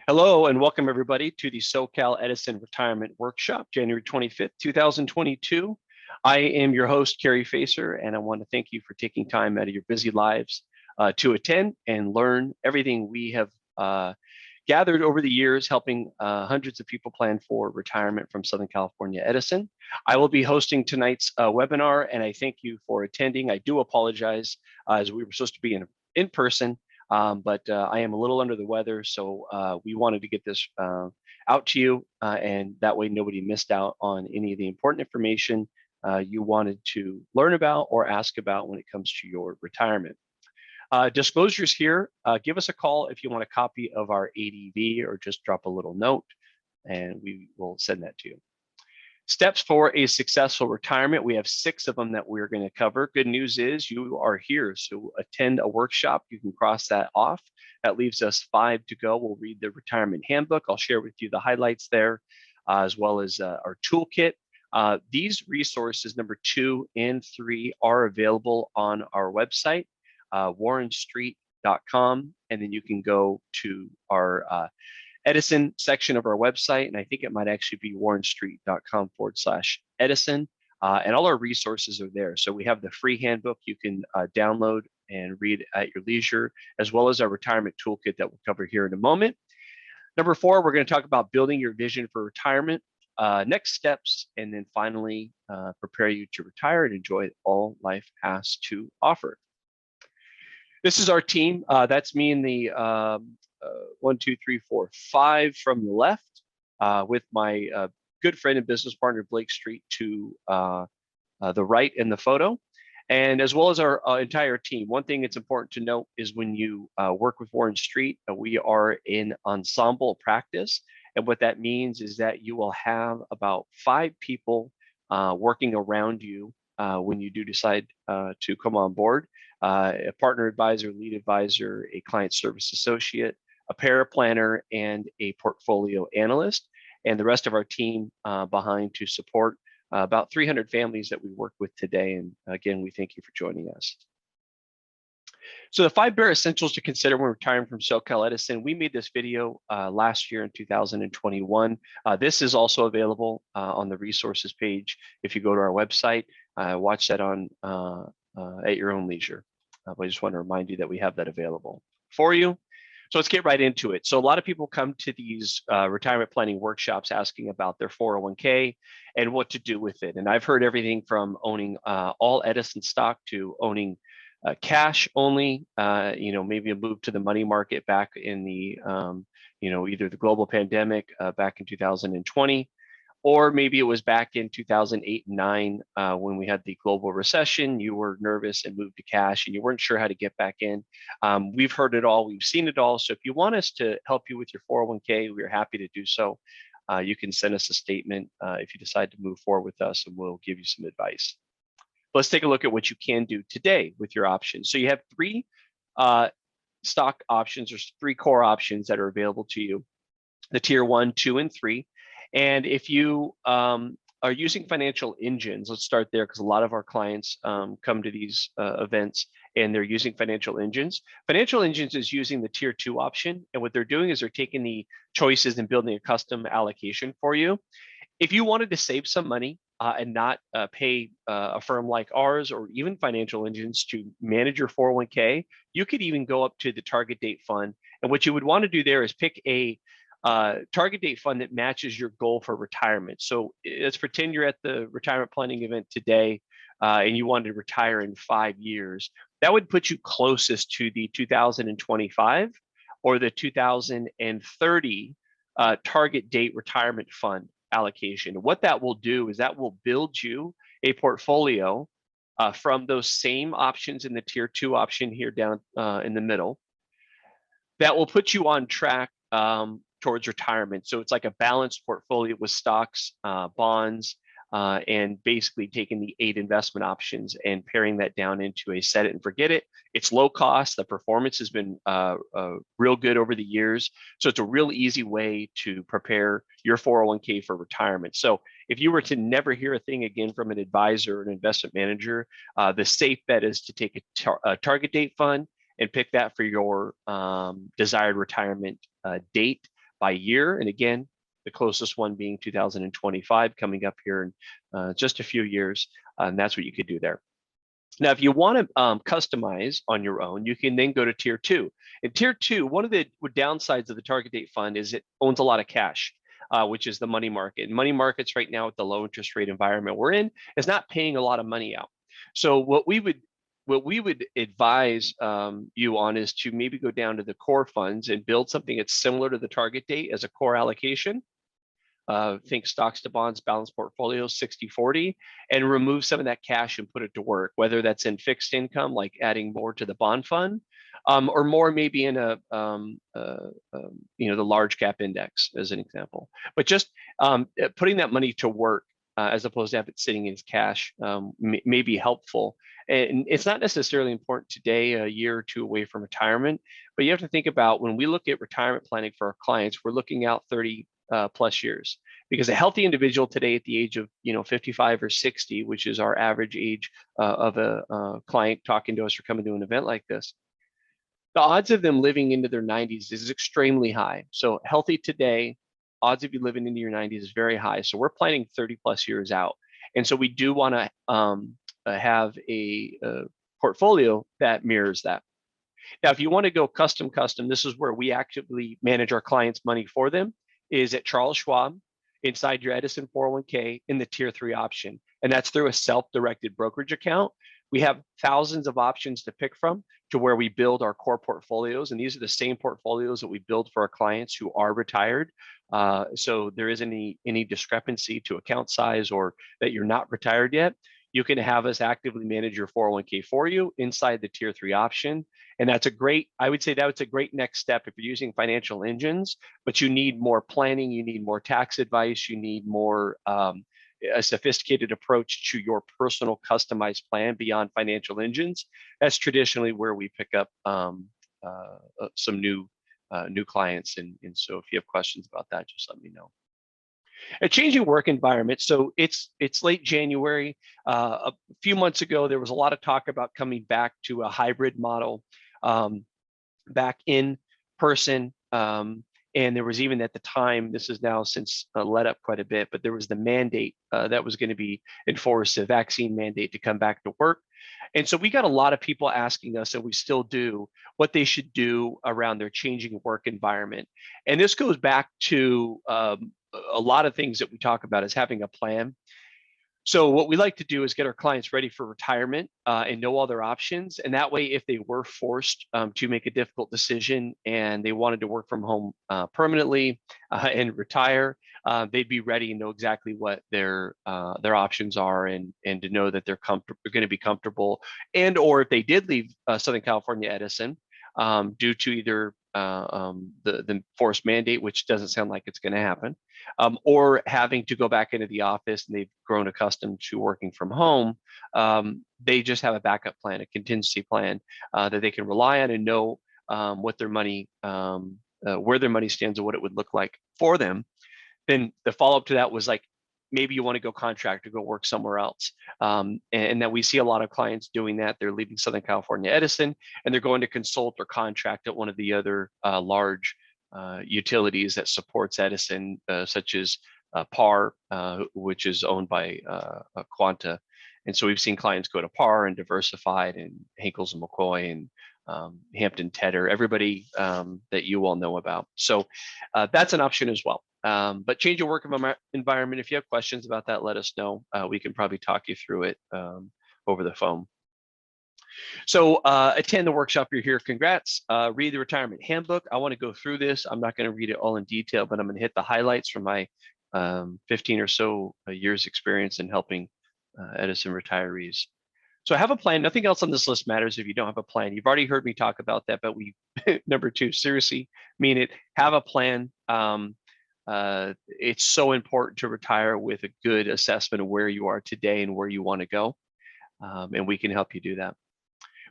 Hello and welcome everybody to the SoCal Edison Retirement Workshop, January 25th, 2022. I am your host, Cary Facer, and I want to thank you for taking time out of your busy lives to attend and learn everything we have gathered over the years, helping hundreds of people plan for retirement from Southern California Edison. I will be hosting tonight's webinar, and I thank you for attending. I do apologize as we were supposed to be in person. But I am a little under the weather, so we wanted to get this out to you, and that way nobody missed out on any of the important information you wanted to learn about or ask about when it comes to your retirement. Disclosures here, give us a call if you want a copy of our ADV or just drop a little note and we will send that to you. Steps for a successful retirement. We have 6 of them that we're going to cover. Good news is you are here. So attend a workshop. You can cross that off. That leaves us 5 to go. We'll read the retirement handbook. I'll share with you the highlights there, as well as our toolkit. These resources, number 2 and 3, are available on our website, warrenstreet.com. And then you can go to our Edison section of our website, and I think it might actually be warrenstreet.com/Edison, and all our resources are there. So we have the free handbook you can download and read at your leisure, as well as our retirement toolkit that we'll cover here in a moment. Number 4, we're going to talk about building your vision for retirement, next steps, and then finally prepare you to retire and enjoy all life has to offer. This is our team. That's me and the 1, 2, 3, 4, 5 from the left, with my good friend and business partner Blake Street to the right in the photo, and as well as our entire team. One thing it's important to note is when you work with Warren Street, we are in ensemble practice, and what that means is that you will have about 5 people working around you when you do decide to come on board. A partner advisor, lead advisor, a client service associate, a paraplanner, and a portfolio analyst, and the rest of our team behind to support about 300 families that we work with today. And again, we thank you for joining us. So the 5 bare essentials to consider when retiring from SoCal Edison. We made this video last year in 2021. This is also available on the resources page. If you go to our website, watch that on at your own leisure. But I just want to remind you that we have that available for you. So let's get right into it. So a lot of people come to these retirement planning workshops asking about their 401k and what to do with it. And I've heard everything from owning all Edison stock to owning cash only, maybe a move to the money market back in the, either the global pandemic back in 2020, or maybe it was back in 2008 and 9 when we had the global recession. You were nervous and moved to cash and you weren't sure how to get back in. We've heard it all, we've seen it all. So if you want us to help you with your 401k, we're happy to do so. You can send us a statement if you decide to move forward with us, and we'll give you some advice. Let's take a look at what you can do today with your options. So you have 3 stock options, or 3 core options that are available to you: the tier 1, 2, and 3. And if you are using financial engines, let's start there, because a lot of our clients come to these events and they're using financial engines. Financial engines is using the tier 2 option, and what they're doing is they're taking the choices and building a custom allocation for you. If you wanted to save some money and not pay a firm like ours or even financial engines to manage your 401k, you could even go up to the target date fund. And what you would want to do there is pick a target date fund that matches your goal for retirement. So let's pretend you're at the retirement planning event today and you wanted to retire in 5 years. That would put you closest to the 2025 or the 2030 target date retirement fund allocation. What that will do is that will build you a portfolio from those same options in the tier 2 option here down in the middle that will put you on track towards retirement. So it's like a balanced portfolio with stocks, bonds, and basically taking the 8 investment options and paring that down into a set it and forget it. It's low cost. The performance has been real good over the years. So it's a real easy way to prepare your 401k for retirement. So if you were to never hear a thing again from an advisor or an investment manager, the safe bet is to take a target date fund and pick that for your desired retirement date. by year. And again, the closest one being 2025 coming up here in just a few years. And that's what you could do there. Now, if you want to customize on your own, you can then go to tier two. In tier two, one of the downsides of the target date fund is it owns a lot of cash, which is the money market. And money markets right now with the low interest rate environment we're in is not paying a lot of money out. So what we would advise you on is to maybe go down to the core funds and build something that's similar to the target date as a core allocation. Think stocks to bonds, balanced portfolio, 60-40, and remove some of that cash and put it to work, whether that's in fixed income, like adding more to the bond fund, or more maybe in the large cap index as an example. But just putting that money to work as opposed to have it sitting in cash may be helpful. And it's not necessarily important today, a year or two away from retirement, but you have to think about when we look at retirement planning for our clients, we're looking out 30 plus years, because a healthy individual today at the age of 55 or 60, which is our average age of a client talking to us or coming to an event like this, the odds of them living into their 90s is extremely high. So healthy today, odds of you living into your 90s is very high. So we're planning 30 plus years out, and so we do want to have a portfolio that mirrors that. Now, if you want to go custom, this is where we actively manage our clients' money for them, is at Charles Schwab inside your Edison 401k in the tier 3 option. And that's through a self-directed brokerage account. We have thousands of options to pick from to where we build our core portfolios. And these are the same portfolios that we build for our clients who are retired. So there isn't any discrepancy to account size or that you're not retired yet. You can have us actively manage your 401k for you inside the tier 3 option. And I would say that's a great next step if you're using financial engines, but you need more planning, you need more tax advice, you need more a sophisticated approach to your personal customized plan beyond financial engines. That's traditionally where we pick up some new clients. And so if you have questions about that, just let me know. A changing work environment. So it's late January. A few months ago, there was a lot of talk about coming back to a hybrid model, back in person. And there was even at the time, this is now since let up quite a bit, but there was the mandate that was going to be enforced, a vaccine mandate to come back to work. And so we got a lot of people asking us, and we still do, what they should do around their changing work environment. And this goes back to a lot of things that we talk about is having a plan. So what we like to do is get our clients ready for retirement and know all their options. And that way, if they were forced to make a difficult decision and they wanted to work from home permanently and retire, they'd be ready and know exactly what their options are, and to know that they're going to be comfortable. And or if they did leave Southern California Edison due to either the forced mandate, which doesn't sound like it's going to happen, or having to go back into the office and they've grown accustomed to working from home, they just have a backup plan, a contingency plan that they can rely on and know what their money, where their money stands and what it would look like for them. Then the follow-up to that was like, maybe you want to go contract or go work somewhere else. And that we see a lot of clients doing that. They're leaving Southern California Edison and they're going to consult or contract at one of the other large utilities that supports Edison, such as PAR, which is owned by Quanta. And so we've seen clients go to PAR and Diversified and Henkels and McCoy and Hampton Tedder, everybody that you all know about. So that's an option as well. But change your work environment. If you have questions about that, let us know. We can probably talk you through it over the phone. So attend the workshop. You're here. Congrats. Read the retirement handbook. I want to go through this. I'm not going to read it all in detail, but I'm going to hit the highlights from my 15 or so years experience in helping Edison retirees. So I have a plan. Nothing else on this list matters if you don't have a plan. You've already heard me talk about that, but number two, seriously mean it. Have a plan. It's so important to retire with a good assessment of where you are today and where you want to go. And we can help you do that.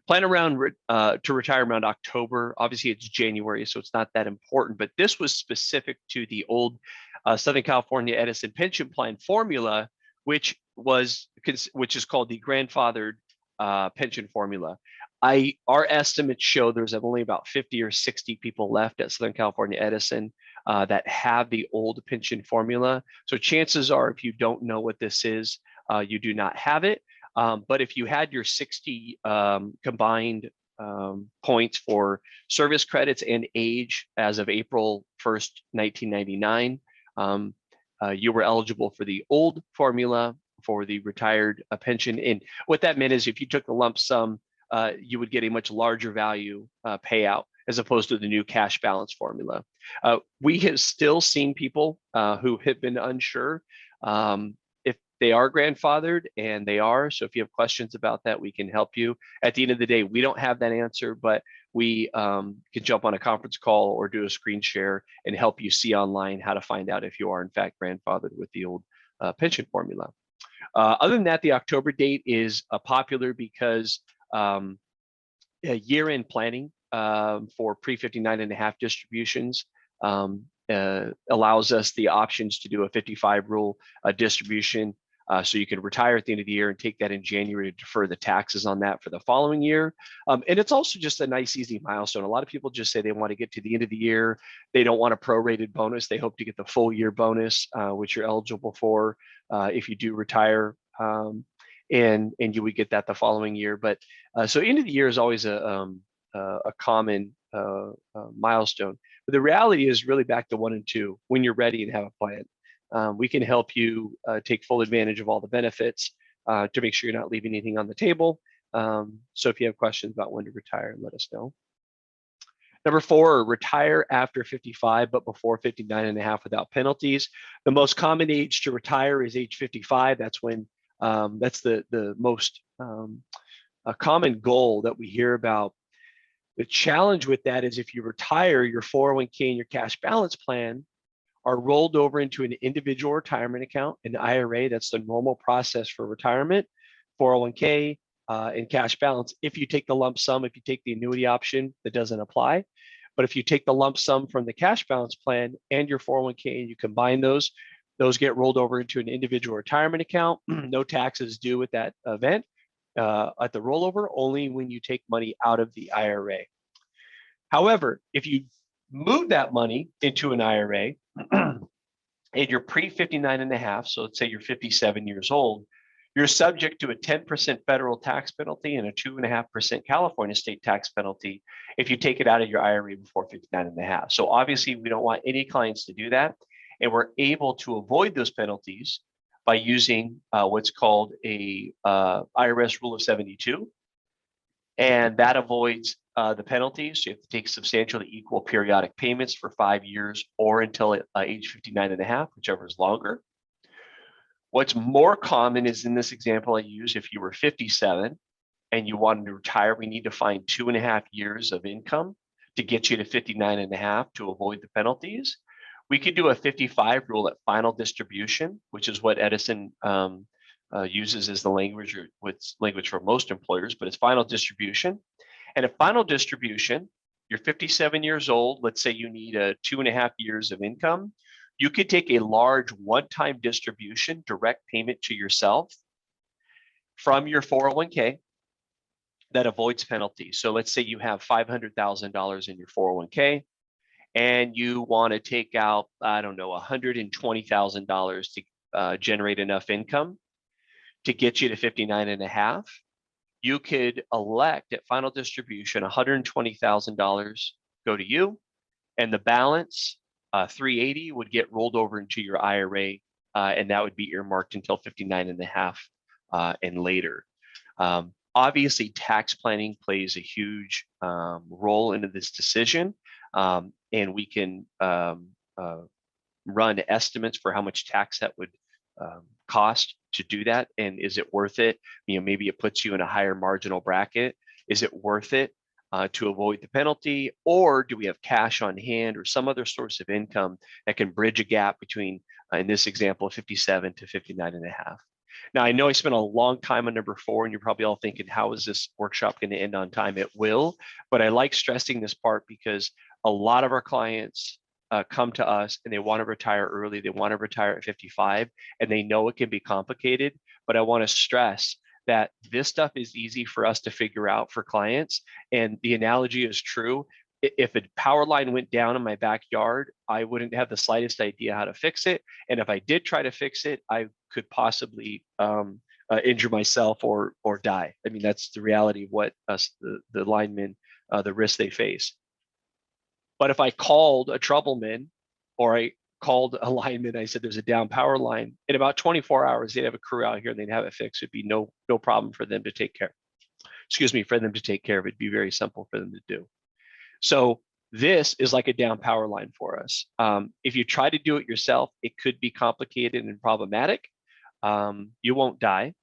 Plan around to retire around October. Obviously, it's January, so it's not that important. But this was specific to the old Southern California Edison pension plan formula, which is called the grandfathered pension formula. Our estimates show there's only about 50 or 60 people left at Southern California Edison that have the old pension formula. So chances are, if you don't know what this is, you do not have it. But if you had your 60 combined points for service credits and age as of April 1st, 1999, you were eligible for the old formula for the retired pension. And what that meant is if you took the lump sum, you would get a much larger value payout as opposed to the new cash balance formula. We have still seen people who have been unsure if they are grandfathered, and they are. So if you have questions about that, we can help you. At the end of the day, we don't have that answer, but we can jump on a conference call or do a screen share and help you see online how to find out if you are in fact grandfathered with the old pension formula. Other than that, the October date is popular because year-end planning for pre-59.5 distributions allows us the options to do a 55 rule distribution. So you can retire at the end of the year and take that in January to defer the taxes on that for the following year. And it's also just a nice, easy milestone. A lot of people just say they want to get to the end of the year. They don't want a prorated bonus. They hope to get the full year bonus, which you're eligible for if you do retire. And you would get that the following year. But so end of the year is always a common milestone. But the reality is really back to 1 and 2 when you're ready and have a plan. We can help you take full advantage of all the benefits to make sure you're not leaving anything on the table. So if you have questions about when to retire, let us know. Number 4, retire after 55, but before 59.5 without penalties. The most common age to retire is age 55. That's when that's the most a common goal that we hear about. The challenge with that is if you retire, your 401k and your cash balance plan are rolled over into an individual retirement account, an IRA. That's the normal process for retirement, 401k and cash balance. If you take the lump sum, if you take the annuity option, that doesn't apply. But if you take the lump sum from the cash balance plan and your 401k and you combine those get rolled over into an individual retirement account. No taxes due at that event at the rollover, only when you take money out of the IRA. However, if you move that money into an IRA and you're pre-59.5, so let's say you're 57 years old, you're subject to a 10% federal tax penalty and a 2.5% California state tax penalty if you take it out of your IRA before 59.5. So obviously, we don't want any clients to do that. And we're able to avoid those penalties by using what's called a IRS rule of 72. And that avoids the penalties. So you have to take substantially equal periodic payments for 5 years or until age 59.5, whichever is longer. What's more common is in this example I use, if you were 57 and you wanted to retire, we need to find 2.5 years of income to get you to 59.5 to avoid the penalties. We could do a 55 rule at final distribution, which is what Edison uses as the language, or what's language for most employers, but it's final distribution. And at final distribution, you're 57 years old. Let's say you need 2.5 years of income. You could take a large one-time distribution, direct payment to yourself from your 401k that avoids penalties. So let's say you have $500,000 in your 401k. And you want to take out, I don't know, $120,000 to generate enough income to get you to 59.5. You could elect at final distribution, $120,000 go to you, and the balance, $380, would get rolled over into your IRA, and that would be earmarked until 59.5 and later. Obviously, tax planning plays a huge role into this decision. And we can run estimates for how much tax that would cost to do that. And is it worth it? Maybe it puts you in a higher marginal bracket. Is it worth it to avoid the penalty? Or do we have cash on hand or some other source of income that can bridge a gap between, in this example, 57 to 59.5? Now, I know I spent a long time on number 4, and you're probably all thinking, how is this workshop going to end on time? It will, but I like stressing this part because a lot of our clients come to us and they want to retire early. They want to retire at 55, and they know it can be complicated, but I want to stress that this stuff is easy for us to figure out for clients. And the analogy is true. if a power line went down in my backyard, I wouldn't have the slightest idea how to fix it. And if I did try to fix it, I could possibly injure myself or die. I mean, that's the reality of what the linemen, the risk they face. But if I called a troubleman or I called a lineman, I said there's a down power line, in about 24 hours, they'd have a crew out here and they'd have it fixed. It'd be no problem for them to take care. Excuse me, for them to take care of it. It'd be very simple for them to do. So this is like a down power line for us. If you try to do it yourself, it could be complicated and problematic. You won't die,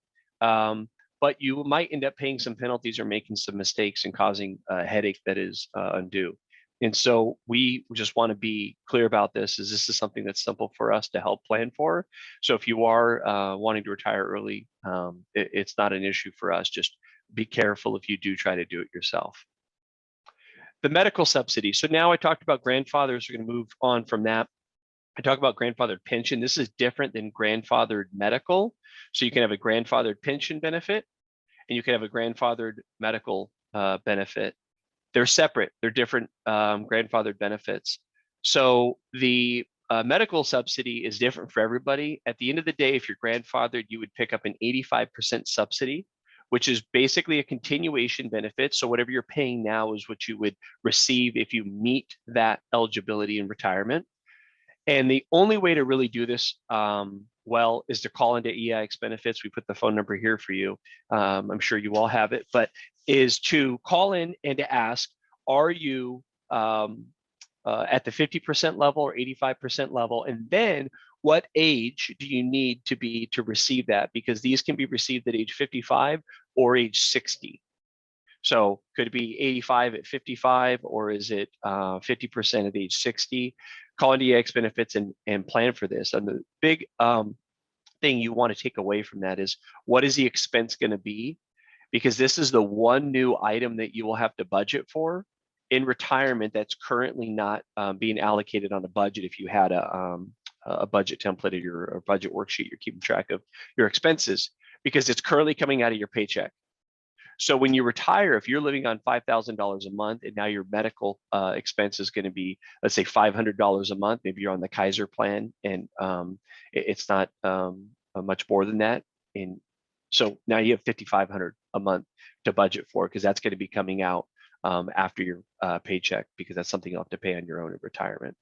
but you might end up paying some penalties or making some mistakes and causing a headache that is undue. And so we just want to be clear about this, is this is something that's simple for us to help plan for. So if you are wanting to retire early, it's not an issue for us. Just be careful if you do try to do it yourself. The medical subsidy. So now I talked about grandfathers. We're going to move on from that. I talk about grandfathered pension. This is different than grandfathered medical. So you can have a grandfathered pension benefit and you can have a grandfathered medical benefit. They're separate. They're different grandfathered benefits. So the medical subsidy is different for everybody. At the end of the day, if you're grandfathered, you would pick up an 85% subsidy, which is basically a continuation benefit. So whatever you're paying now is what you would receive if you meet that eligibility in retirement. And the only way to really do this well is to call into EIX benefits. We put the phone number here for you. I'm sure you all have it, but is to call in and to ask, are you at the 50% level or 85% level? And then what age do you need to be to receive that? Because these can be received at age 55 or age 60. So could it be 85 at 55, or is it 50% at age 60? Call into EIX benefits and plan for this. And the big thing you want to take away from that is, what is the expense going to be? Because this is the one new item that you will have to budget for in retirement that's currently not being allocated on a budget. If you had a budget template or budget worksheet, you're keeping track of your expenses, because it's currently coming out of your paycheck. So when you retire, if you're living on $5,000 a month and now your medical expense is going to be, let's say $500 a month, maybe you're on the Kaiser plan and it's not much more than that. And so now you have $5,500 a month to budget for, because that's going to be coming out after your paycheck, because that's something you'll have to pay on your own in retirement.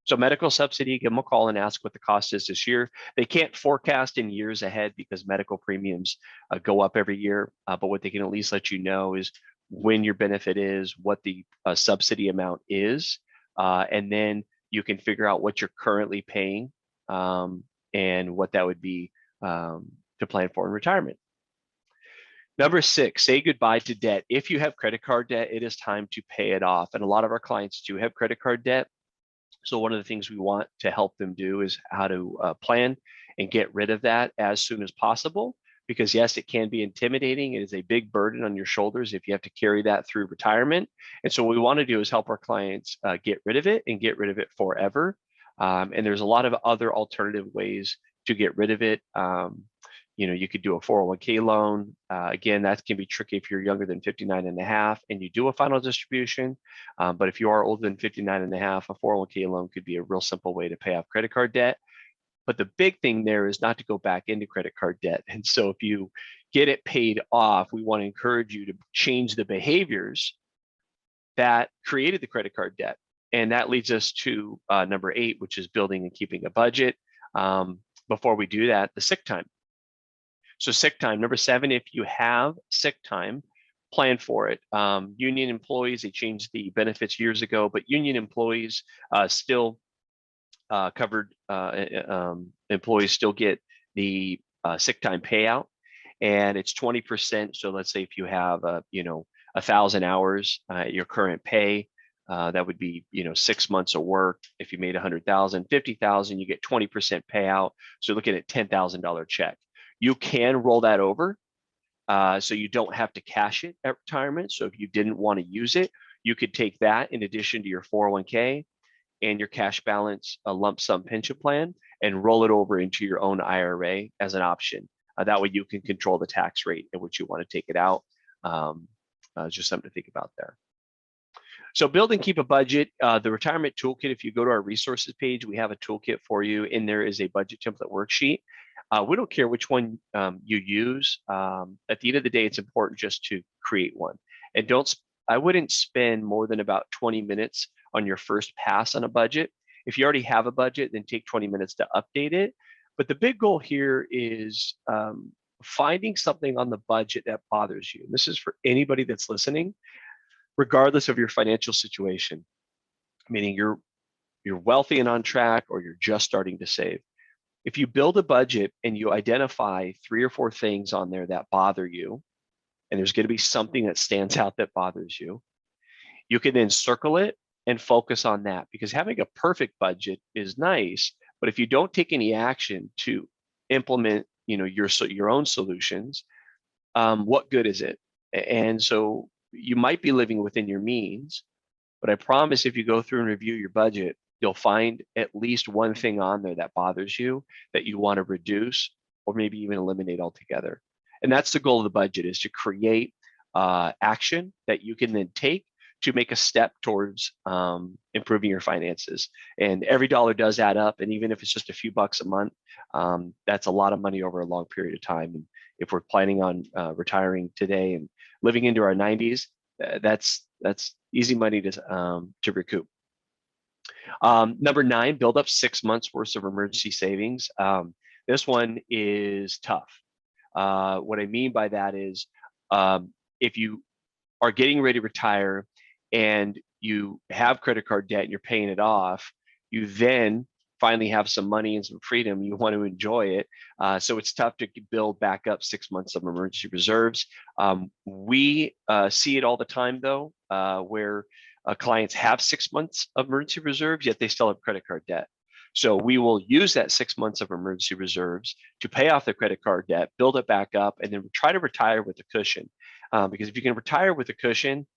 So medical subsidy, give them a call and ask what the cost is this year. They can't forecast in years ahead because medical premiums go up every year, but what they can at least let you know is when your benefit is, what the subsidy amount is, and then you can figure out what you're currently paying and what that would be to plan for in retirement. Number 6, say goodbye to debt. If you have credit card debt, it is time to pay it off. And a lot of our clients do have credit card debt. So one of the things we want to help them do is how to plan and get rid of that as soon as possible, because yes, it can be intimidating. It is a big burden on your shoulders if you have to carry that through retirement. And so what we want to do is help our clients get rid of it and get rid of it forever. And there's a lot of other alternative ways to get rid of it. You could do a 401k loan. Again, that can be tricky if you're younger than 59 and a half and you do a final distribution. But if you are older than 59 and a half, a 401k loan could be a real simple way to pay off credit card debt. But the big thing there is not to go back into credit card debt. And so if you get it paid off, we want to encourage you to change the behaviors that created the credit card debt. And that leads us to number 8, which is building and keeping a budget. Before we do that, the sick time. So sick time, number 7, if you have sick time, plan for it. Union employees, they changed the benefits years ago, but union employees still covered employees still get the sick time payout, and it's 20%. So let's say if you have 1,000 hours at your current pay, that would be 6 months of work. If you made 100,000, 50,000, you get 20% payout. So looking at $10,000 check. You can roll that over, so you don't have to cash it at retirement. So if you didn't want to use it, you could take that in addition to your 401k and your cash balance, a lump sum pension plan, and roll it over into your own IRA as an option. That way you can control the tax rate at which you want to take it out. Just something to think about there. So build and keep a budget. The retirement toolkit, if you go to our resources page, we have a toolkit for you. In there is a budget template worksheet. We don't care which one you use. At the end of the day, it's important just to create one. And I wouldn't spend more than about 20 minutes on your first pass on a budget. If you already have a budget, then take 20 minutes to update it. But the big goal here is finding something on the budget that bothers you. This is for anybody that's listening, regardless of your financial situation, meaning you're wealthy and on track, or you're just starting to save. If you build a budget and you identify 3 or 4 things on there that bother you, and there's going to be something that stands out that bothers you, you can then circle it and focus on that, because having a perfect budget is nice, but if you don't take any action to implement, your own solutions, what good is it? And so you might be living within your means, but I promise if you go through and review your budget, you'll find at least one thing on there that bothers you that you want to reduce or maybe even eliminate altogether. And that's the goal of the budget, is to create action that you can then take to make a step towards improving your finances. And every dollar does add up. And even if it's just a few bucks a month, that's a lot of money over a long period of time. And if we're planning on retiring today and living into our 90s, that's easy money to recoup. Number 9, build up 6 months worth of emergency savings. This one is tough. What I mean by that is, if you are getting ready to retire and you have credit card debt and you're paying it off, you then finally have some money and some freedom, you want to enjoy it. So it's tough to build back up 6 months of emergency reserves. We see it all the time, though, where clients have 6 months of emergency reserves, yet they still have credit card debt. So we will use that 6 months of emergency reserves to pay off the credit card debt, build it back up, and then try to retire with a cushion. Because if you can retire with a cushion,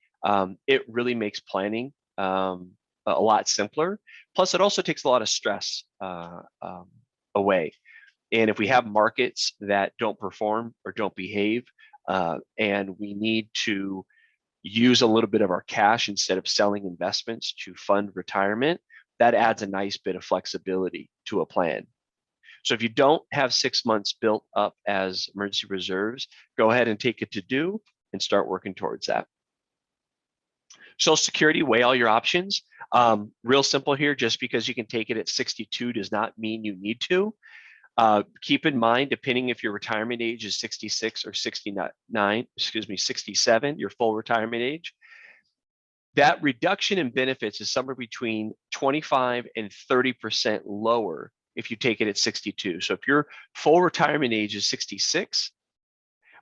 it really makes planning a lot simpler. Plus, it also takes a lot of stress away. And if we have markets that don't perform or don't behave, and we need to use a little bit of our cash instead of selling investments to fund retirement, that adds a nice bit of flexibility to a plan. So if you don't have 6 months built up as emergency reserves, go ahead and take it to do and start working towards that. Social Security, weigh all your options. Real simple here, just because you can take it at 62 does not mean you need to. Keep in mind, depending if your retirement age is 66 or 67, your full retirement age, that reduction in benefits is somewhere between 25 and 30% lower if you take it at 62. So if your full retirement age is 66,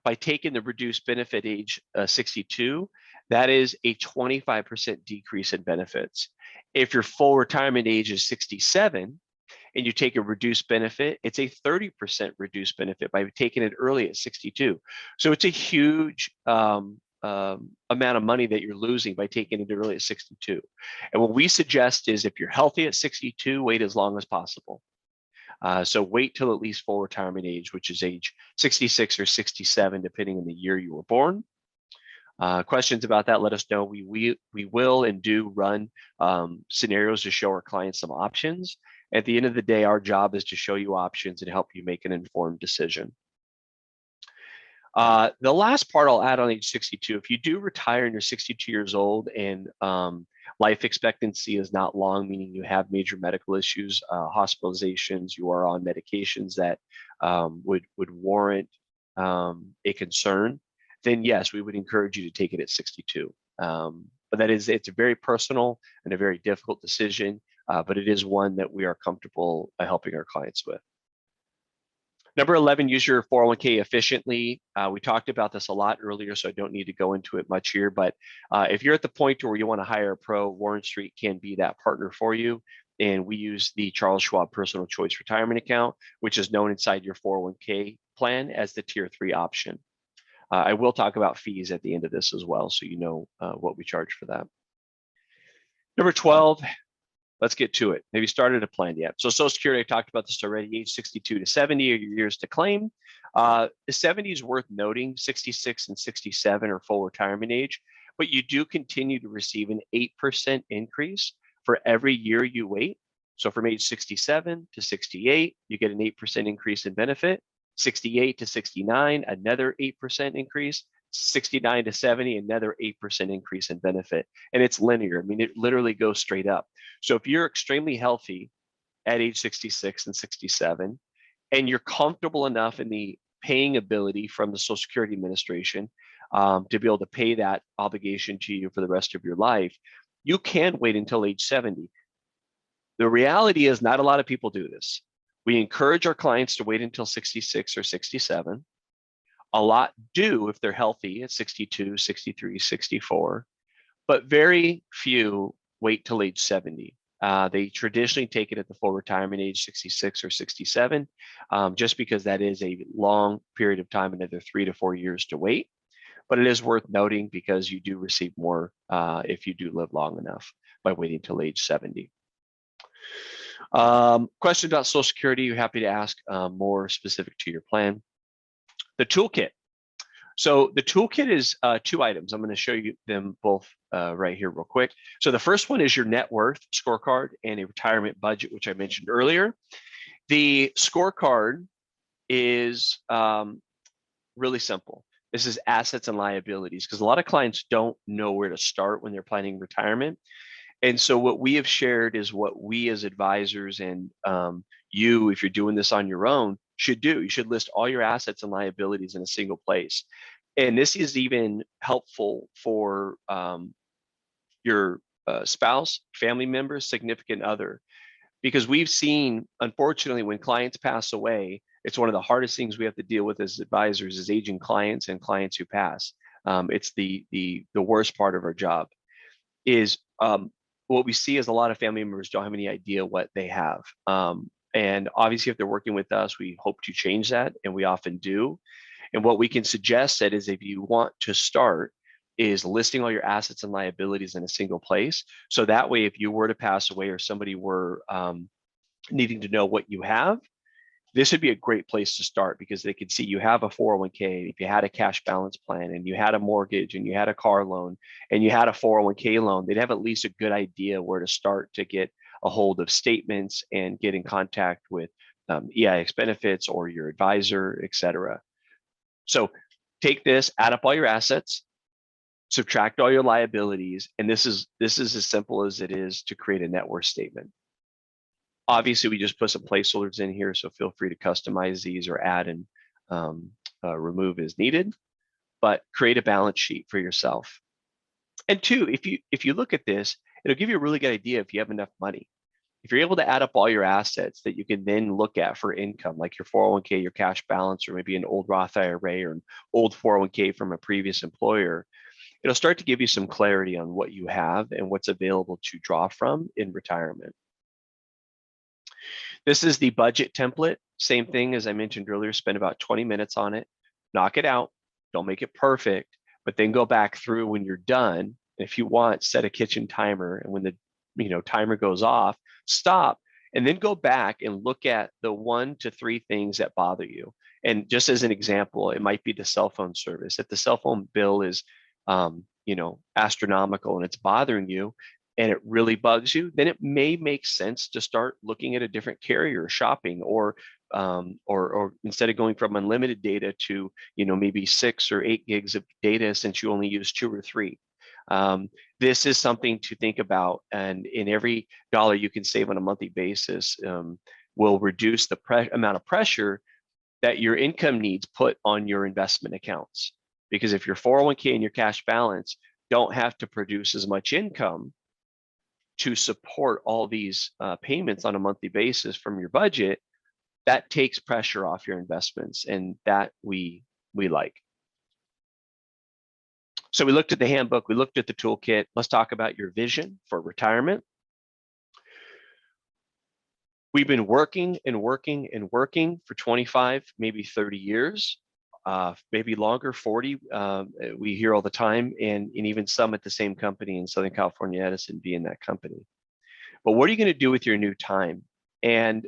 by taking the reduced benefit age 62, that is a 25% decrease in benefits. If your full retirement age is 67 and you take a reduced benefit, it's a 30% reduced benefit by taking it early at 62. So it's a huge amount of money that you're losing by taking it early at 62. And what we suggest is, if you're healthy at 62, wait as long as possible. So wait till at least full retirement age, which is age 66 or 67, depending on the year you were born. Questions about that, let us know. We will and do run scenarios to show our clients some options. At the end of the day, our job is to show you options and help you make an informed decision. The last part I'll add on age 62, if you do retire and you're 62 years old and life expectancy is not long, meaning you have major medical issues, hospitalizations, you are on medications that would warrant a concern, then yes, we would encourage you to take it at 62. But it's a very personal and a very difficult decision, but it is one that we are comfortable helping our clients with. Number 11, use your 401k efficiently. We talked about this a lot earlier, so I don't need to go into it much here, but if you're at the point where you want to hire a pro, Warren Street can be that partner for you. And we use the Charles Schwab Personal Choice Retirement Account, which is known inside your 401k plan as the Tier 3 option. I will talk about fees at the end of this as well, so you know what we charge for that. Number 12, let's get to it. Have you started a plan yet? So Social Security, I talked about this already, age 62 to 70 are your years to claim. The 70 is worth noting. 66 and 67 are full retirement age. but you do continue to receive an 8% increase for every year you wait. So from age 67 to 68, you get an 8% increase in benefit. 68 to 69, another 8% increase. 69 to 70, another 8% increase in benefit. And it's linear. I mean, it literally goes straight up. So if you're extremely healthy at age 66 and 67, and you're comfortable enough in the paying ability from the Social Security Administration to be able to pay that obligation to you for the rest of your life, you can wait until age 70. The reality is not a lot of people do this. We encourage our clients to wait until 66 or 67. A lot do if they're healthy at 62, 63, 64, but very few wait till age 70. They traditionally take it at the full retirement age, 66 or 67, just because that is a long period of time, another 3 to 4 years to wait. But it is worth noting because you do receive more if you do live long enough by waiting till age 70. Question about Social Security, you're happy to ask more specific to your plan. The toolkit. So the toolkit is 2 items. I'm going to show you them both right here real quick. So the first one is your net worth scorecard and a retirement budget, which I mentioned earlier. The scorecard is really simple. This is assets and liabilities, because a lot of clients don't know where to start when they're planning retirement. And so what we have shared is what we as advisors and you, if you're doing this on your own, should do. You should list all your assets and liabilities in a single place. And this is even helpful for your spouse, family members, significant other, because we've seen, unfortunately, when clients pass away, it's one of the hardest things we have to deal with as advisors is aging clients and clients who pass. It's the worst part of our job is what we see is a lot of family members don't have any idea what they have. And obviously, if they're working with us, we hope to change that, and we often do. And what we can suggest that is if you want to start is listing all your assets and liabilities in a single place. So that way, if you were to pass away or somebody were needing to know what you have, this would be a great place to start because they could see you have a 401k, if you had a cash balance plan and you had a mortgage and you had a car loan and you had a 401k loan, they'd have at least a good idea where to start to get a hold of statements and get in contact with EIX benefits or your advisor, et cetera. So take this, add up all your assets, subtract all your liabilities, and this is as simple as it is to create a net worth statement. Obviously, we just put some placeholders in here, so feel free to customize these or add and remove as needed, but create a balance sheet for yourself. And 2, if you look at this, it'll give you a really good idea if you have enough money. If you're able to add up all your assets that you can then look at for income, like your 401k, your cash balance, or maybe an old Roth IRA or an old 401k from a previous employer, it'll start to give you some clarity on what you have and what's available to draw from in retirement. This is the budget template. Same thing as I mentioned earlier, spend about 20 minutes on it, knock it out, don't make it perfect, but then go back through when you're done. And if you want, set a kitchen timer, and when the timer goes off, stop, and then go back and look at the 1 to 3 things that bother you. And just as an example, it might be the cell phone service. If the cell phone bill is astronomical and it's bothering you, and it really bugs you, then it may make sense to start looking at a different carrier, shopping, or instead of going from unlimited data to maybe 6 or 8 gigs of data, since you only use 2 or 3. This is something to think about, and in every dollar you can save on a monthly basis will reduce the amount of pressure that your income needs put on your investment accounts. Because if your 401k and your cash balance don't have to produce as much income to support all these payments on a monthly basis from your budget, that takes pressure off your investments, and that we like. So we looked at the handbook, we looked at the toolkit. Let's talk about your vision for retirement. We've been working and working and working for 25, maybe 30 years, maybe longer, 40. We hear all the time, and even some at the same company in Southern California, Edison being that company. But what are you going to do with your new time? And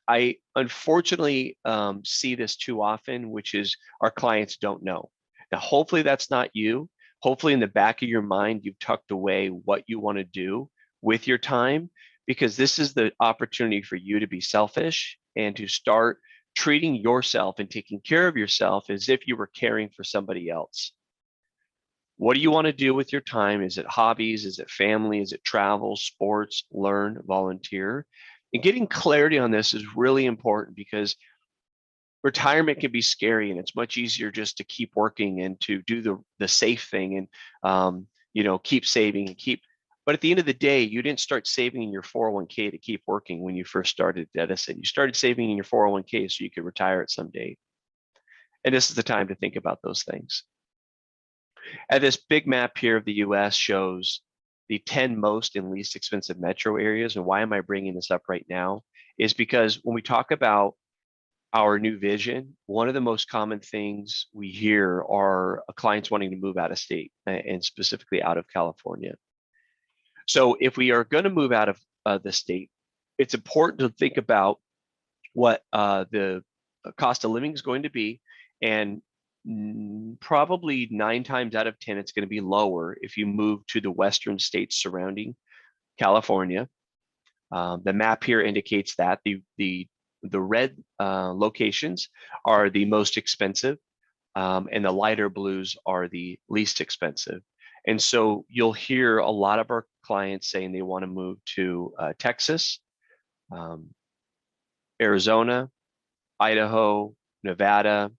I unfortunately see this too often, which is our clients don't know. Now, hopefully that's not you, Hopefully in the back of your mind, you've tucked away what you want to do with your time, because this is the opportunity for you to be selfish and to start treating yourself and taking care of yourself as if you were caring for somebody else. What do you want to do with your time? Is it hobbies? Is it family? Is it travel, sports, learn, volunteer? And getting clarity on this is really important, because retirement can be scary, and it's much easier just to keep working and to do the safe thing and keep saving and keep. But at the end of the day, you didn't start saving in your 401k to keep working when you first started at Edison. You started saving in your 401k so you could retire at some date. And this is the time to think about those things. And this big map here of the US shows the 10 most and least expensive metro areas. And why am I bringing this up right now? Is because when we talk about our new vision, one of the most common things we hear are clients wanting to move out of state, and specifically out of California. So if we are going to move out of the state, it's important to think about what the cost of living is going to be, and probably 9 times out of 10, it's going to be lower if you move to the western states surrounding California. The map here indicates that the red locations are the most expensive, and the lighter blues are the least expensive. And so you'll hear a lot of our clients saying they want to move to Texas, Arizona, Idaho, Nevada,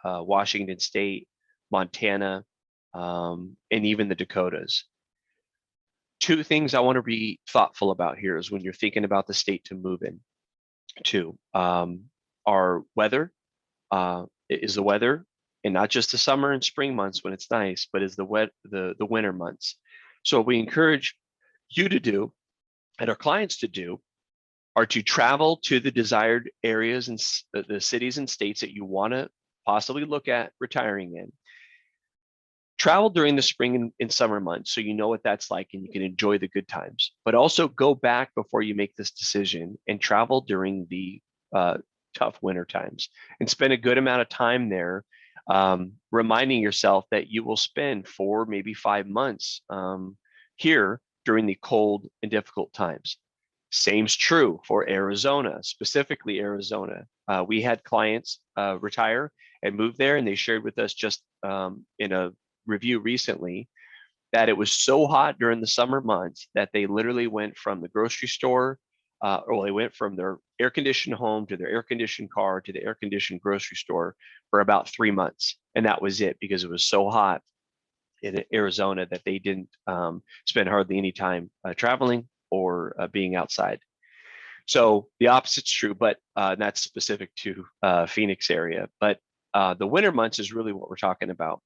Washington State, Montana, and even the Dakotas. 2 things I want to be thoughtful about here is when you're thinking about the state to move in to. Our weather is the weather, and not just the summer and spring months when it's nice, but is the winter months. So we encourage you to do, and our clients to do, are to travel to the desired areas and the cities and states that you want to possibly look at retiring in. Travel during the spring and summer months so you know what that's like and you can enjoy the good times. But also go back before you make this decision and travel during the tough winter times and spend a good amount of time there, reminding yourself that you will spend 4, maybe 5 months here during the cold and difficult times. Same's true for Arizona, specifically Arizona. We had clients retire and move there, and they shared with us just in a review recently that it was so hot during the summer months that they literally went from the grocery store, or they went from their air-conditioned home to their air-conditioned car to the air-conditioned grocery store for about 3 months. And that was it, because it was so hot in Arizona that they didn't spend hardly any time traveling or being outside. So the opposite's true, but that's specific to Phoenix area. But the winter months is really what we're talking about.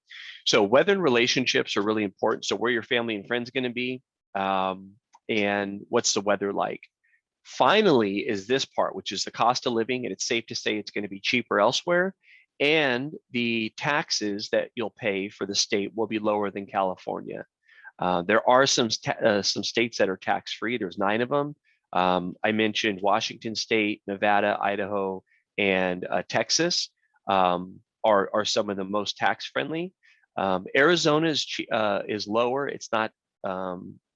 So weather and relationships are really important. So where your family and friends going to be, and what's the weather like. Finally is this part, which is the cost of living, and it's safe to say it's going to be cheaper elsewhere. And the taxes that you'll pay for the state will be lower than California. There are some states that are tax-free. There's 9 of them. I mentioned Washington State, Nevada, Idaho, and Texas are some of the most tax-friendly. Arizona is lower. It's not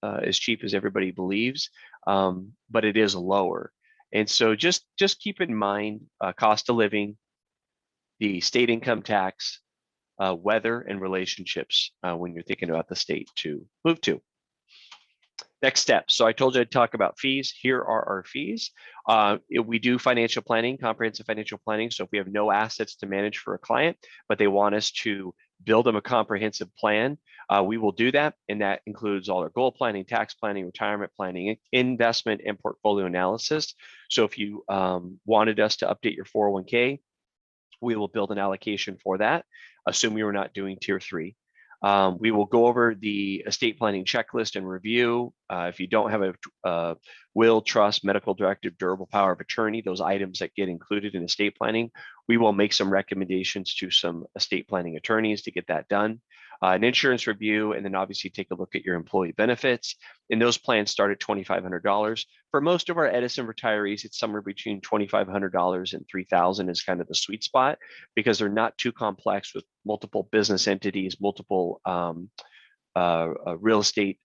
as cheap as everybody believes, but it is lower. And so just keep in mind cost of living, the state income tax, weather, and relationships when you're thinking about the state to move to. Next steps. So I told you I'd talk about fees. Here are our fees. We do financial planning, comprehensive financial planning. So if we have no assets to manage for a client, but they want us to build them a comprehensive plan, we will do that. And that includes all our goal planning, tax planning, retirement planning, investment, and portfolio analysis. So if you wanted us to update your 401k, we will build an allocation for that, assuming we're not doing tier 3. We will go over the estate planning checklist and review. If you don't have a will, trust, medical directive, durable power of attorney, those items that get included in estate planning, we will make some recommendations to some estate planning attorneys to get that done. an insurance review, and then obviously take a look at your employee benefits. And those plans start at $2,500. For most of our Edison retirees, it's somewhere between $2,500 and $3,000 is kind of the sweet spot, because they're not too complex with multiple business entities, multiple real estate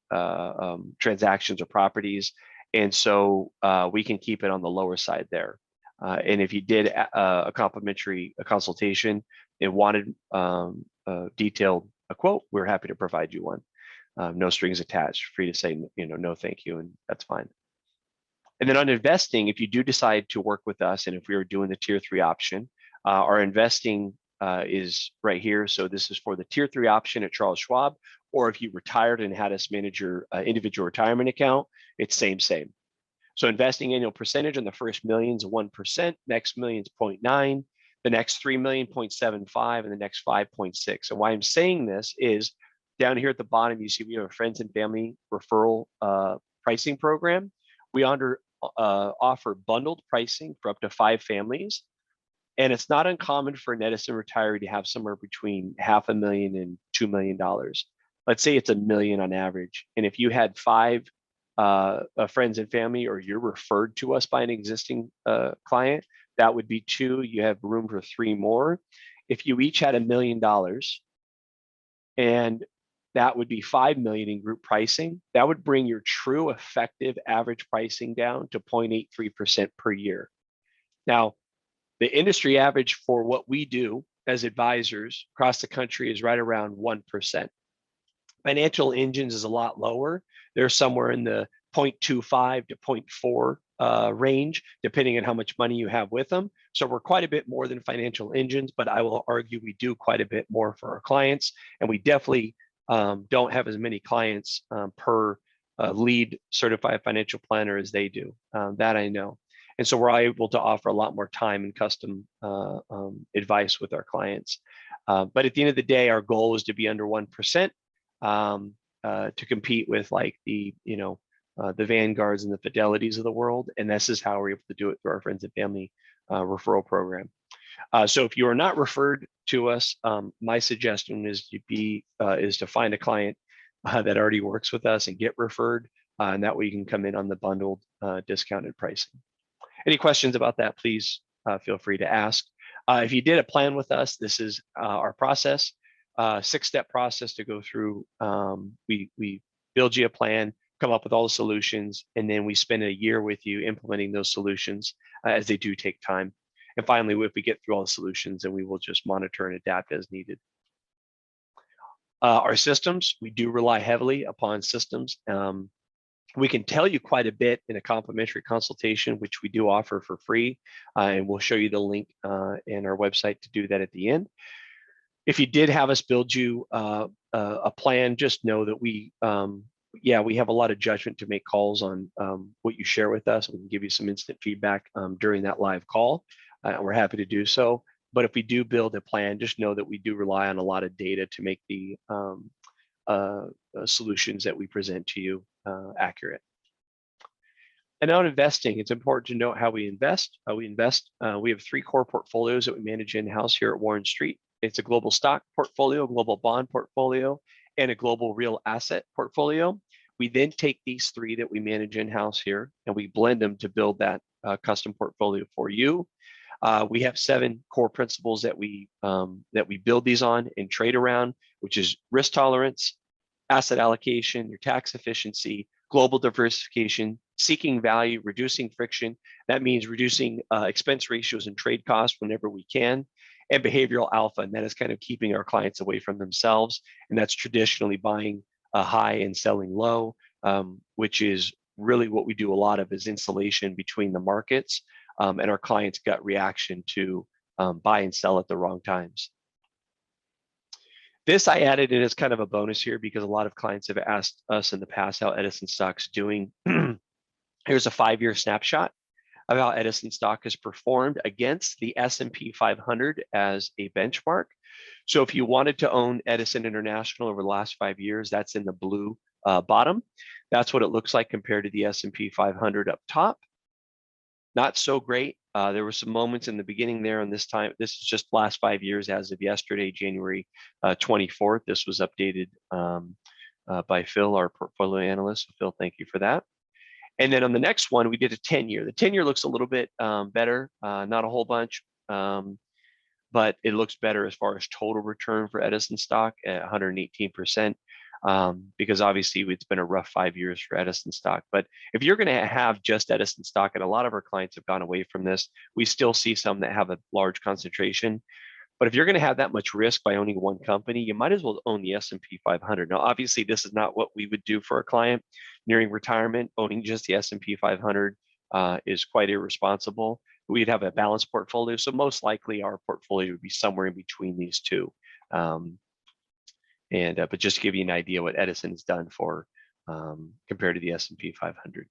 transactions or properties. And so we can keep it on the lower side there. And if you did a complimentary consultation and wanted detailed a quote, we're happy to provide you one. No strings attached, free to say, no, thank you, and that's fine. And then on investing, if you do decide to work with us, and if we are doing the tier 3 option, our investing is right here. So this is for the tier 3 option at Charles Schwab, or if you retired and had us manage your individual retirement account, it's same. So investing annual percentage on the first million is 1%, next million is 0.9, the next 3 million, 0.75, and the next 5.6. And why I'm saying this is down here at the bottom, you see we have a friends and family referral pricing program. We offer bundled pricing for up to 5 families. And it's not uncommon for an Edison retiree to have somewhere between $500,000 and $2 million. Let's say it's $1 million on average. And if you had 5 friends and family, or you're referred to us by an existing client, that would be 2. You have room for 3 more. If you each had $1 million, and that would be $5 million in group pricing, that would bring your true effective average pricing down to 0.83% per year. Now, the industry average for what we do as advisors across the country is right around 1%. Financial Engines is a lot lower. They're somewhere in the 0.25 to 0.4 range, depending on how much money you have with them. So we're quite a bit more than Financial Engines, but I will argue we do quite a bit more for our clients. And we definitely don't have as many clients per lead certified financial planner as they do. That I know. And so we're able to offer a lot more time and custom advice with our clients. But at the end of the day, our goal is to be under 1%. To compete with like the Vanguards and the Fidelities of the world. And this is how we're able to do it through our friends and family referral program. So if you are not referred to us, my suggestion is to find a client that already works with us and get referred, and that way you can come in on the bundled discounted pricing. Any questions about that, please feel free to ask. If you did a plan with us, this is our process. 6-step process to go through. We build you a plan, come up with all the solutions, and then we spend a year with you implementing those solutions as they do take time. And finally, if we get through all the solutions, then we will just monitor and adapt as needed. Our systems, we do rely heavily upon systems. We can tell you quite a bit in a complimentary consultation, which we do offer for free, and we'll show you the link in our website to do that at the end. If you did have us build you a plan, just know that we have a lot of judgment to make calls on what you share with us. We can give you some instant feedback during that live call. We're happy to do so. But if we do build a plan, just know that we do rely on a lot of data to make the solutions that we present to you accurate. And on investing, it's important to note how we invest. We have 3 core portfolios that we manage in-house here at Warren Street. It's a global stock portfolio, global bond portfolio, and a global real asset portfolio. We then take these 3 that we manage in-house here, and we blend them to build that custom portfolio for you. We have 7 core principles that we build these on and trade around, which is risk tolerance, asset allocation, your tax efficiency, global diversification, seeking value, reducing friction. That means reducing expense ratios and trade costs whenever we can, and behavioral alpha. And that is kind of keeping our clients away from themselves. And that's traditionally buying high and selling low, which is really what we do a lot of, is insulation between the markets and our clients' gut reaction to buy and sell at the wrong times. This I added in as kind of a bonus here because a lot of clients have asked us in the past how Edison stock's doing. Here's a 5-year snapshot of how Edison stock has performed against the S&P 500 as a benchmark. So if you wanted to own Edison International over the last 5 years, that's in the blue bottom. That's what it looks like compared to the S&P 500 up top. Not so great There were some moments in the beginning there, and this is just last 5 years as of yesterday, January 24th. This was updated by Phil, our portfolio analyst. So Phil, thank you for that. And then on the next one, we did a 10-year. The 10-year looks a little bit better, not a whole bunch, but it looks better as far as total return for Edison stock at 118%, because obviously it's been a rough 5 years for Edison stock. But if you're going to have just Edison stock, and a lot of our clients have gone away from this, we still see some that have a large concentration. But if you're going to have that much risk by owning one company, you might as well own the S&P 500. Now, obviously, this is not what we would do for a client nearing retirement. Owning just the S&P 500 is quite irresponsible. We'd have a balanced portfolio, so most likely our portfolio would be somewhere in between these two. But just to give you an idea what Edison has done for compared to the S&P 500.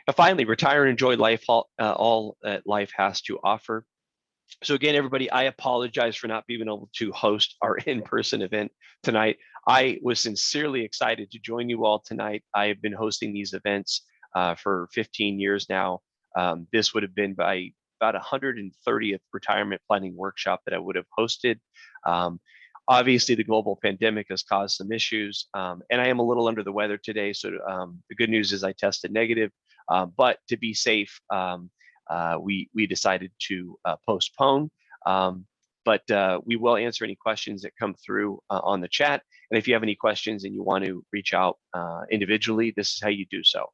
And finally, retire and enjoy life, all that life has to offer. So again, everybody, I apologize for not being able to host our in-person event tonight. I was sincerely excited to join you all tonight. I have been hosting these events for 15 years now. This would have been by about 130th retirement planning workshop that I would have hosted. Obviously, the global pandemic has caused some issues, and I am a little under the weather today. So the good news is I tested negative, but to be safe, we decided to postpone. But we will answer any questions that come through on the chat. And if you have any questions and you want to reach out individually, this is how you do so.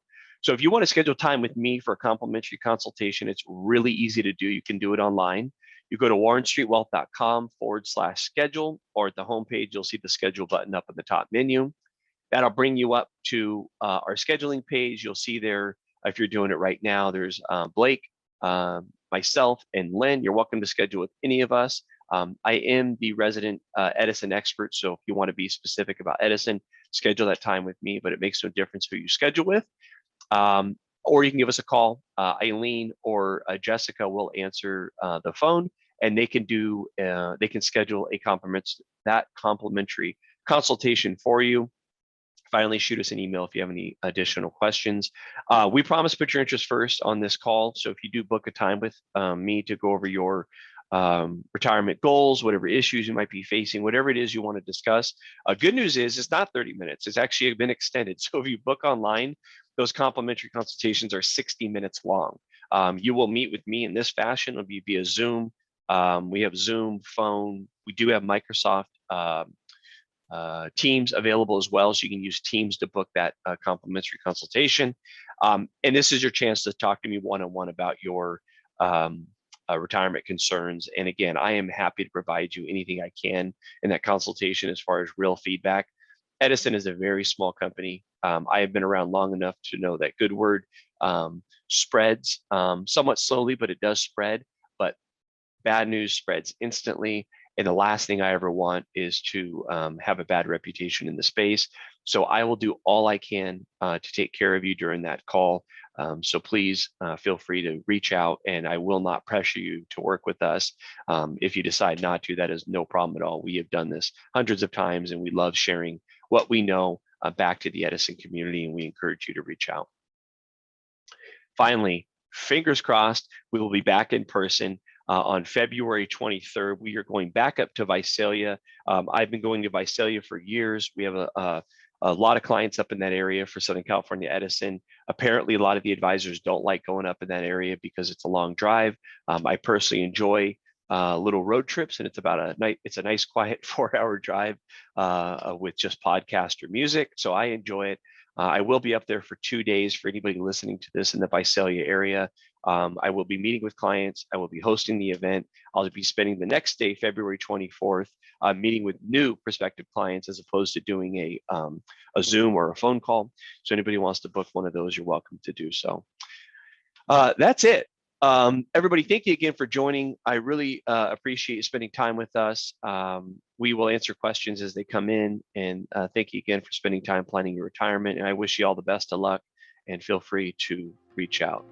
So if you want to schedule time with me for a complimentary consultation, it's really easy to do. You can do it online. You go to warrenstreetwealth.com/schedule, or at the homepage, you'll see the schedule button up in the top menu. That'll bring you up to our scheduling page. You'll see there, if you're doing it right now, there's Blake, myself, and Lynn. You're welcome to schedule with any of us. I am the resident Edison expert, so if you want to be specific about Edison, schedule that time with me, but it makes no difference who you schedule with. Or you can give us a call. Eileen or Jessica will answer the phone, and they can schedule a complimentary consultation for you. Finally, shoot us an email if you have any additional questions. We promise to put your interest first on this call. So if you do book a time with me to go over your retirement goals, whatever issues you might be facing, whatever it is you want to discuss. Good news is it's not 30 minutes. It's actually been extended. So if you book online, those complimentary consultations are 60 minutes long. You will meet with me in this fashion. It'll be via Zoom. We have Zoom, phone. We do have Microsoft Teams available as well, so you can use Teams to book that complimentary consultation. And this is your chance to talk to me one-on-one about your retirement concerns. And again, I am happy to provide you anything I can in that consultation as far as real feedback. Edison is a very small company. I have been around long enough to know that good word spreads somewhat slowly, but it does spread. But bad news spreads instantly. And the last thing I ever want is to have a bad reputation in the space. So I will do all I can to take care of you during that call. So please feel free to reach out, and I will not pressure you to work with us. If you decide not to, that is no problem at all. We have done this hundreds of times, and we love sharing what we know back to the Edison community, and we encourage you to reach out. Finally, fingers crossed, we will be back in person on February 23rd. We are going back up to Visalia. I've been going to Visalia for years. We have a lot of clients up in that area for Southern California Edison. Apparently, a lot of the advisors don't like going up in that area because it's a long drive. I personally enjoy little road trips, and it's a nice, quiet 4-hour drive with just podcast or music. So I enjoy it. I will be up there for 2 days for anybody listening to this in the Visalia area. I will be meeting with clients. I will be hosting the event. I'll be spending the next day, February 24th, meeting with new prospective clients as opposed to doing a Zoom or a phone call. So anybody who wants to book one of those, you're welcome to do so. That's it. Everybody, thank you again for joining. I really appreciate you spending time with us. We will answer questions as they come in, and thank you again for spending time planning your retirement. And I wish you all the best of luck, and feel free to reach out.